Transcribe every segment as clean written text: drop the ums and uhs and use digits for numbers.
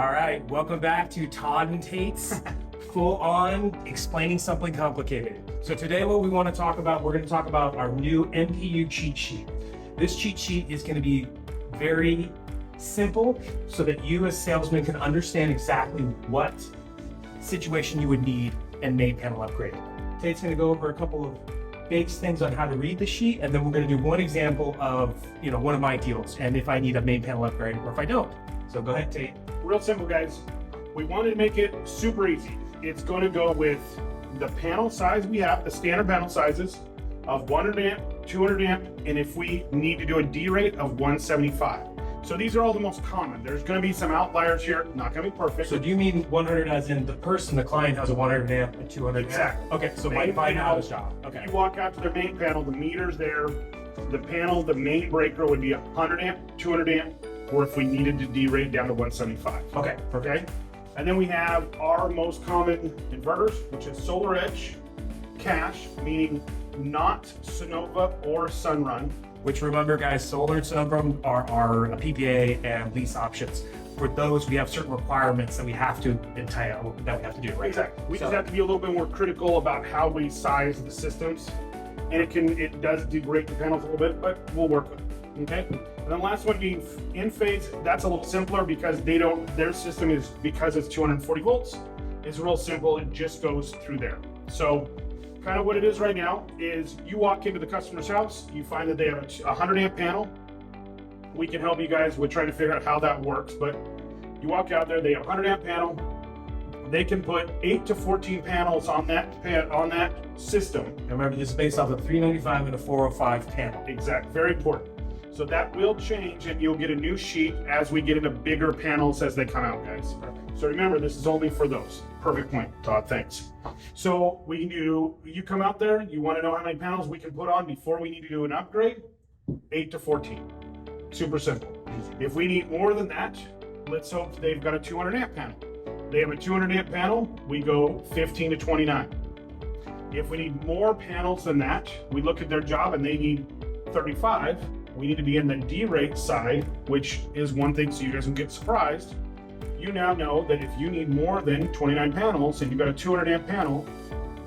All right, welcome back to Todd and Tate's full on explaining something complicated. So today what we want to talk about, we're going to talk about our new MPU cheat sheet. This cheat sheet is going to be very simple so that you as salesmen can understand exactly what situation you would need and main panel upgrade. Tate's going to go over a couple of base things on how to read the sheet, and then we're going to do one example of one of my deals and if I need a main panel upgrade or if I don't. So go ahead, Tate. Real simple, guys. We wanted to make it super easy. It's going to go with the panel size we have, the standard panel sizes of 100 amp, 200 amp, and if we need to do a D rate of 175. So these are all the most common. There's going to be some outliers here, not going to be perfect. So do you mean 100 as in the person, the client has a 100 amp and 200 Exactly. amp? Okay, so Main if I know panel, this job. Okay. You walk out to the main panel, the meter's there. The panel, the main breaker would be 100 amp, 200 amp, or if we needed to D-rate down to 175. Okay, Okay? And then we have our most common inverters, which is Solar Edge, Cash, meaning not Sonova or Sunrun. Which remember guys, solar and some of them are our PPA and lease options. For those, we have certain requirements that we have to entail, that we have to do, right? Exactly. We just have to be a little bit more critical about how we size the systems. And it does degrade the panels a little bit, but we'll work with it, okay? And then last one being in phase, that's a little simpler because their system is, because it's 240 volts, is real simple. It just goes through there. So kind of what it is right now is you walk into the customer's house, you find that they have a 100 amp panel. We can help you guys with trying to figure out how that works, but you walk out there, they have a 100 amp panel. They can put 8 to 14 panels on that system. And remember, this is based off a 395 and a 405 panel. Exact, very important. So that will change and you'll get a new sheet as we get into bigger panels as they come out, guys. So remember, this is only for those. Perfect point, Todd, thanks. So we can do, you come out there, you want to know how many panels we can put on before we need to do an upgrade? 8 to 14. Super simple. If we need more than that, let's hope they've got a 200 amp panel. They have a 200 amp panel, we go 15 to 29. If we need more panels than that, we look at their job and they need 35. We need to be in the D rate side, which is one thing so you guys don't get surprised. You now know that if you need more than 29 panels and you've got a 200 amp panel,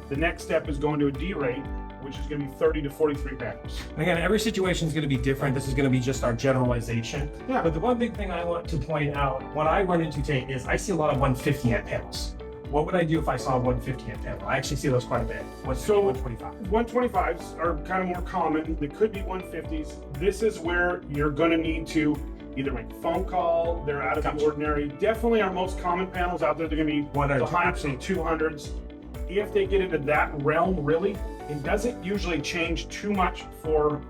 the next step is going to a D rate, which is going to be 30 to 43 panels. And again, every situation is going to be different. This is going to be just our generalization. Yeah. But the one big thing I want to point out, what I run into, Tate, is I see a lot of 150 amp panels. What would I do if I saw a 150 amp panel? I actually see those quite a bit. 125. 125s are kind of more common. They could be 150s. This is where you're going to need to either make a phone call, they're out of the ordinary. Definitely our most common panels out there, they're going to be 100s and 200s. If they get into that realm, really, it doesn't usually change too much for...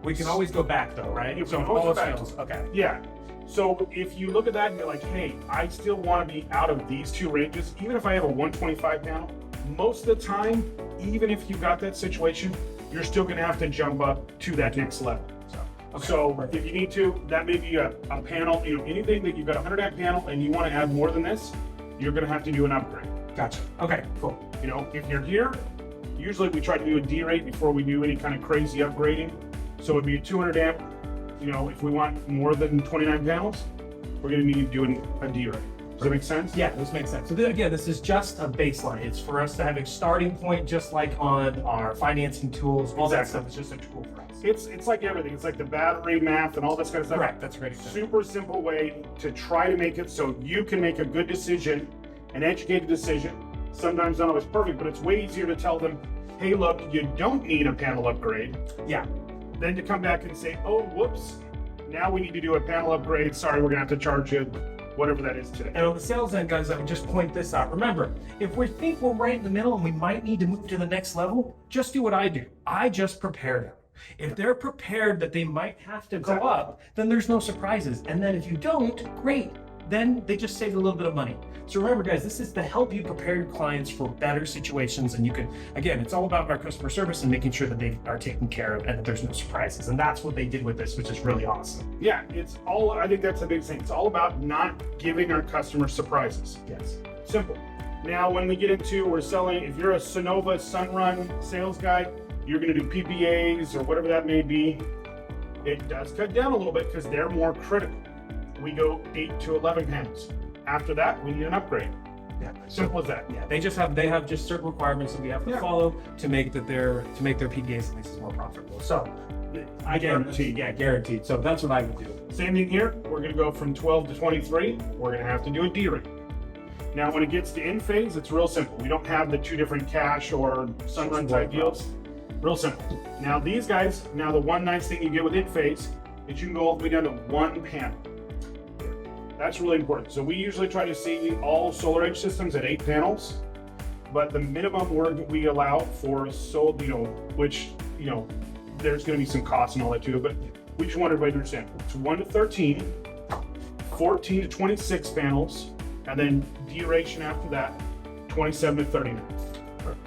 We can always go back though, right? So all fails. Okay. Yeah. So if you look at that and you're like, hey, I still want to be out of these two ranges, even if I have a 125 panel, most of the time, even if you got that situation, you're still going to have to jump up to that next level. So if you need to, that may be a panel, anything that you've got a 100 amp panel and you want to add more than this, you're going to have to do an upgrade. Gotcha. Okay, cool. If you're here, usually we try to do a D rate before we do any kind of crazy upgrading. So it'd be a 200 amp. If we want more than 29 panels, we're going to need to do a D rate. Does that make sense? Yeah, this makes sense. So again, this is just a baseline. It's for us to have a starting point, just like on our financing tools. All that stuff is just a tool for us. It's like everything. It's like the battery math and all this kind of stuff. Correct. That's a great example. Super simple way to try to make it so you can make a good decision, an educated decision. Sometimes not always perfect, but it's way easier to tell them, hey, look, you don't need a panel upgrade. Yeah. Then to come back and say, oh, whoops, now we need to do a panel upgrade. Sorry, we're gonna have to charge you whatever that is today. And on the sales end, guys, I would just point this out. Remember, if we think we're right in the middle and we might need to move to the next level, just do what I do. I just prepare them. If they're prepared that they might have to go up, then there's no surprises. And then if you don't, great. Then they just saved a little bit of money. So remember, guys, this is to help you prepare your clients for better situations. And you can, again, it's all about our customer service and making sure that they are taken care of and that there's no surprises. And that's what they did with this, which is really awesome. Yeah, I think that's the big thing. It's all about not giving our customers surprises. Yes. Simple. Now, when we get into, we're selling, if you're a Sonova Sunrun sales guy, you're going to do PPAs or whatever that may be. It does cut down a little bit because they're more critical. We go 8 to 11 panels. After that, we need an upgrade. Yeah. Simple as that. Yeah, they have just certain requirements that we have to Yeah. follow to make their PDAs and leases more profitable. So Guaranteed. Yeah, guaranteed. So that's what I would do. Same thing here. We're going to go from 12 to 23. We're going to have to do a D-ring. Now, when it gets to in phase, it's real simple. We don't have the two different cash or sunrun type deals. Real simple. Now, these guys, the one nice thing you get with in phase is you can go all the way down to one panel. That's really important. So we usually try to see all solar edge systems at 8 panels, but the minimum we allow for which, there's going to be some costs and all that too, but we just want everybody to understand. It's 1 to 13, 14 to 26 panels, and then duration after that, 27 to 39.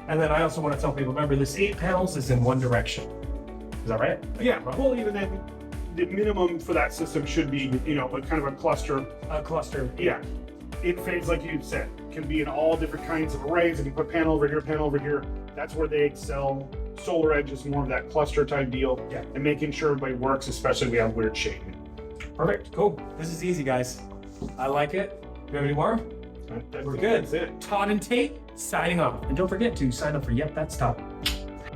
And then I also want to tell people, remember, this 8 panels is in one direction. Is that right? Yeah, well, even then, the minimum for that system should be, a kind of a cluster. A cluster. Yeah. In phase, like you said, can be in all different kinds of arrays. If you put panel over here, panel over here, that's where they excel. Solar Edge is more of that cluster type deal. Yeah. And making sure everybody works, especially if we have weird shading. Perfect. Cool. This is easy, guys. I like it. Do you have any more? We're good. That's it. Todd and Tate signing off. And don't forget to sign up for Yep, That's Todd.